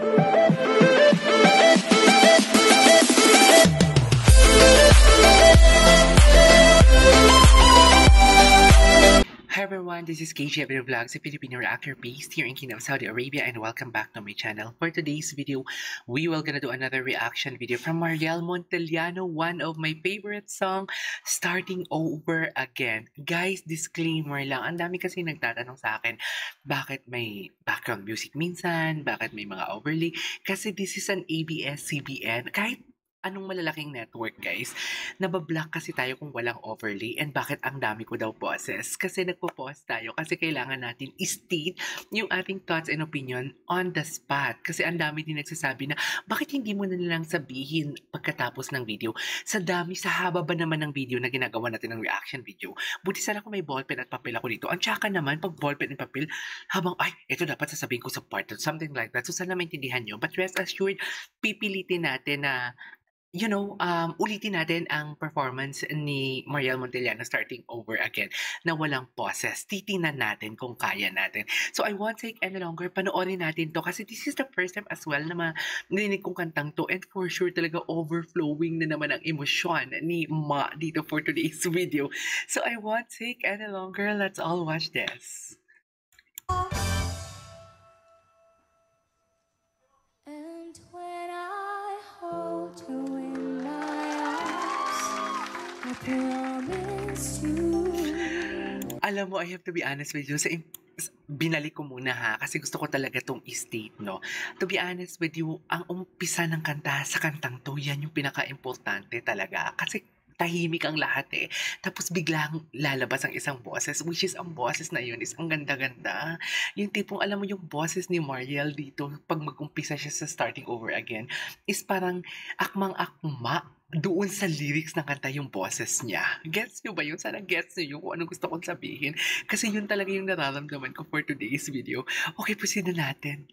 Hi everyone, this is KJ Abino Vlogs, a Filipino reactor based here in Kingdom, Saudi Arabia, and welcome back to my channel. For today's video, we will gonna do another reaction video from Mariel Montellano, one of my favorite song, Starting Over Again. Guys, disclaimer lang, ang dami kasi nagtatanong sa akin, bakit may background music minsan, bakit may mga overlay, kasi this is an ABS-CBN, kahit anong malalaking network, guys, nabablock kasi tayo kung walang overlay. And bakit ang dami ko daw boses? Kasi nagpo-pause tayo kasi kailangan natin i-state yung ating thoughts and opinion on the spot. Kasi ang dami din nagsasabi na bakit hindi mo na lang sabihin pagkatapos ng video? Sa haba ba naman ng video na ginagawa natin ng reaction video? Buti sana kung may ballpen at papel ako dito. Ang tsaka naman, pag ballpen at papel, habang, ay, ito dapat sasabihin ko sa part or something like that. So sana maintindihan nyo. But rest assured, pipilitin natin na ulitin natin ang performance ni Mariel Montellano Starting Over Again na walang pauses. Titingnan natin kung kaya natin. So I won't take any longer. Panoorin natin to kasi this is the first time as well na narinig kong kantang to, and for sure talaga overflowing na naman ang emosyon ni Ma dito for today's video. So I won't take any longer. Let's all watch this. And when I hold you in my arms, I promise you. Alam mo, I have to be honest with you. Binalik ko muna ha, kasi gusto ko talaga tong i-state, no? To be honest with you, ang umpisa ng kanta sa kantang to, yan yung pinaka-importante talaga. Kasi tahimik ang lahat eh. Tapos biglang lalabas ang isang boses, which is ang boses na yun is ang ganda-ganda. Yung tipong, alam mo yung boses ni Mariel dito, pag mag-umpisa siya sa Starting Over Again, is parang akmang-akma doon sa lyrics ng kanta yung boses niya. Gets nyo ba yun? Sana gets nyo yung kung anong gusto kong sabihin. Kasi yun talaga yung nararamdaman ko for today's video. Okay, proceed na natin.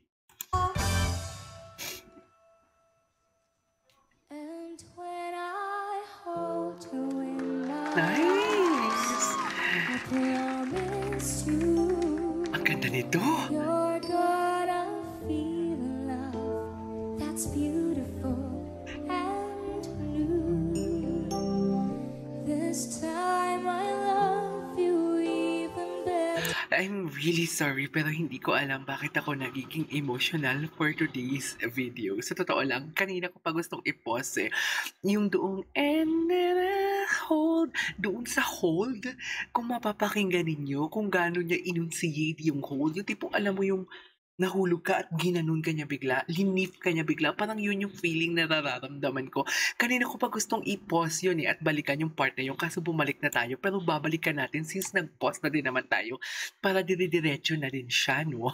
And when I hold you in my Nice! I promise you. Ang ganda nito. You're gonna feel a love that's beautiful and new. This time I love you even better. I'm really sorry pero hindi ko alam bakit ako nagiging emotional for today's video. Sa totoo lang, kanina ko pa gustong i-pause eh. Yung doong and then hold, doon sa hold, kung mapapakinggan ninyo kung gaano niya enunciate yung hold, yung tipong alam mo yung nahulog ka at ginanon ka niya bigla, linif ka niya bigla, parang yun yung feeling na nararamdaman ko. Kanina ko pa gustong i-pause yun eh at balikan yung part na yun, kaso bumalik na tayo, pero babalikan natin since nag-pause na din naman tayo para dire-diretso na din siya, no?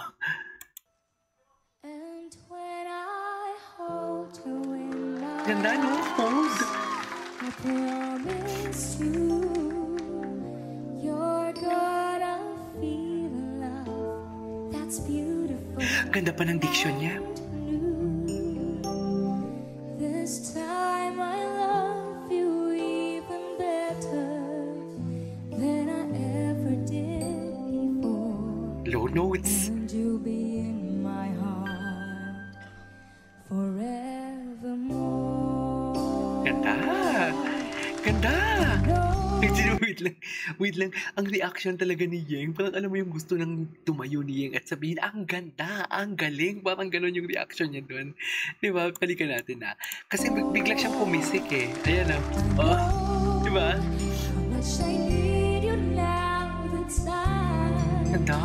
And when I hold you in my Ganda, no? Hold! I promise you, you're gonna feel a love that's beautiful. Ganda pa ng diction niya. This time I love you even better than I ever did before. Low notes. And you'll be in my heart forevermore. Ganda! Ganda! Wait lang. Ang reaction talaga ni Yeng, parang alam mo yung gusto nang tumayo ni Yeng at sabihin, ang ganda, ang galing. Parang ganun yung reaction niya doon. Diba? Balikan natin na. Kasi biglang siyang pumisik eh. Ayan na. Oh. Diba? How much I need you now, the time. Ganda.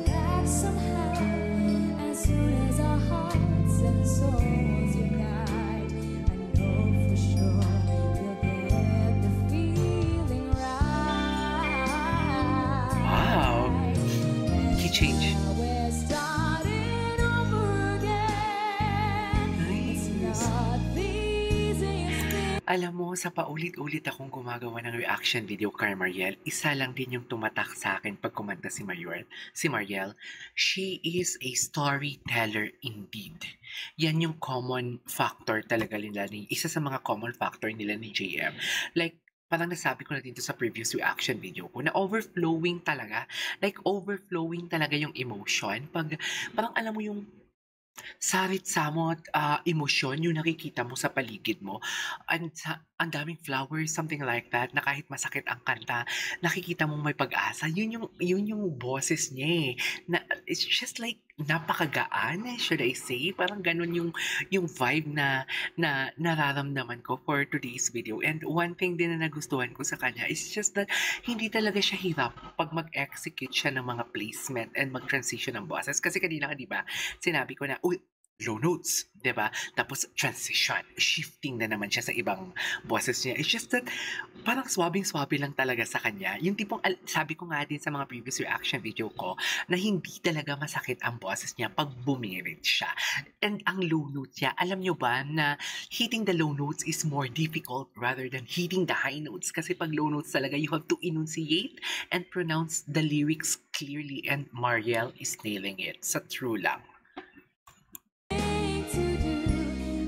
That somehow, as soon as our hearts and souls unite, I know for sure you'll get the feeling right. Wow. Key change. We're starting over again. It's not the easiest thing. Alam mo, sa paulit-ulit akong gumagawa ng reaction video kay Mariel, isa lang din yung tumatak sa akin pag kumanta si Mariel. She is a storyteller indeed. Yan yung common factor talaga nila, isa sa mga common factor nila ni JM. Like, parang nasabi ko na dito sa previous reaction video ko na overflowing talaga. Like, overflowing talaga yung emotion. Pag, parang alam mo yung sarit-samot, emosyon yung nakikita mo sa paligid mo. Ang daming flowers, something like that, na kahit masakit ang kanta, nakikita mong may pag-asa. Yun yung boses niya eh. Na, it's just like napakagaan, should I say? Parang ganun yung vibe na nararamdaman ko for today's video. And one thing din na nagustuhan ko sa kanya is just that hindi talaga siya hirap pag mag-execute siya ng mga placement and mag-transition ng boses. Kasi kanina, di ba, sinabi ko na, uy, low notes, di ba? Tapos transition, shifting na naman siya sa ibang boses niya. It's just that parang swabing-swabe lang talaga sa kanya. Yung tipong, sabi ko nga din sa mga previous reaction video ko, na hindi talaga masakit ang boses niya pag bumirit siya. And ang low notes niya, alam nyo ba na hitting the low notes is more difficult rather than hitting the high notes? Kasi pag low notes talaga, you have to enunciate and pronounce the lyrics clearly, and Mariel is nailing it. Sa true lang. To do,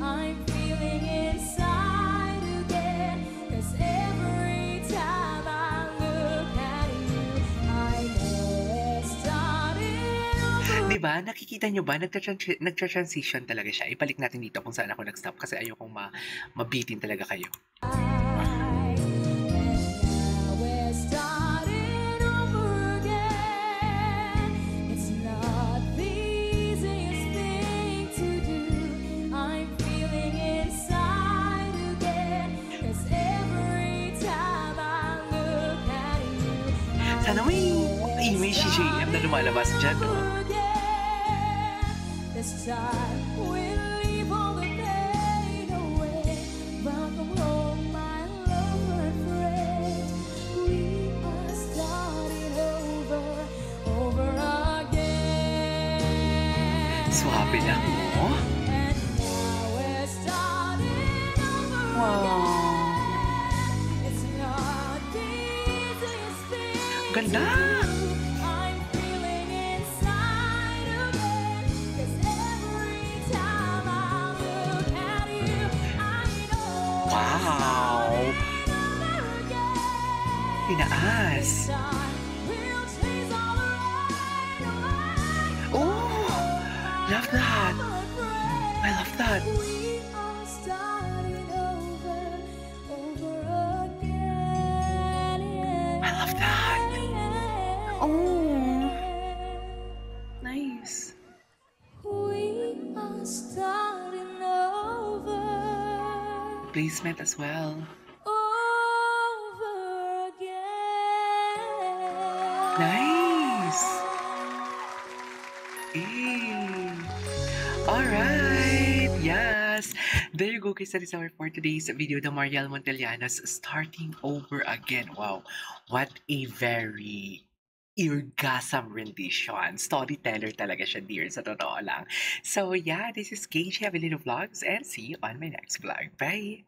I'm feeling inside again. 'Cause every time I look at you, I know it's starting over. Diba? Nakikita nyo ba? Nagtra-transition talaga siya. Ibalik natin dito kung saan ako nag-stop kasi ayokong mabitin talaga kayo. Sana may image si JM na lumalabas dyan, no? This time we'll leave all the pain away. Welcome home, my lover friend. We are starting over again. Swabe lang, no? And now we're starting over Wow. again. It's not the easiest thing Ganda! to do. I'm feeling inside again. 'Cause every time I look at you, I know Wow! it's over again. Tinaas! This time we'll chase all the rain away. Oh! Love that! I love that! We are starting over again. I love that! Oh! Nice! We are starting over Placement as well. again. Nice! Eh! Alright! Yes! There you go guys, that is our for today's video, the Mariel Monteliano's Starting Over Again. Wow! What a very orgasm rendition. Storyteller talaga siya, dear, sa totoo lang. So yeah, this is KJ Avelino Vlogs and see you on my next vlog. Bye!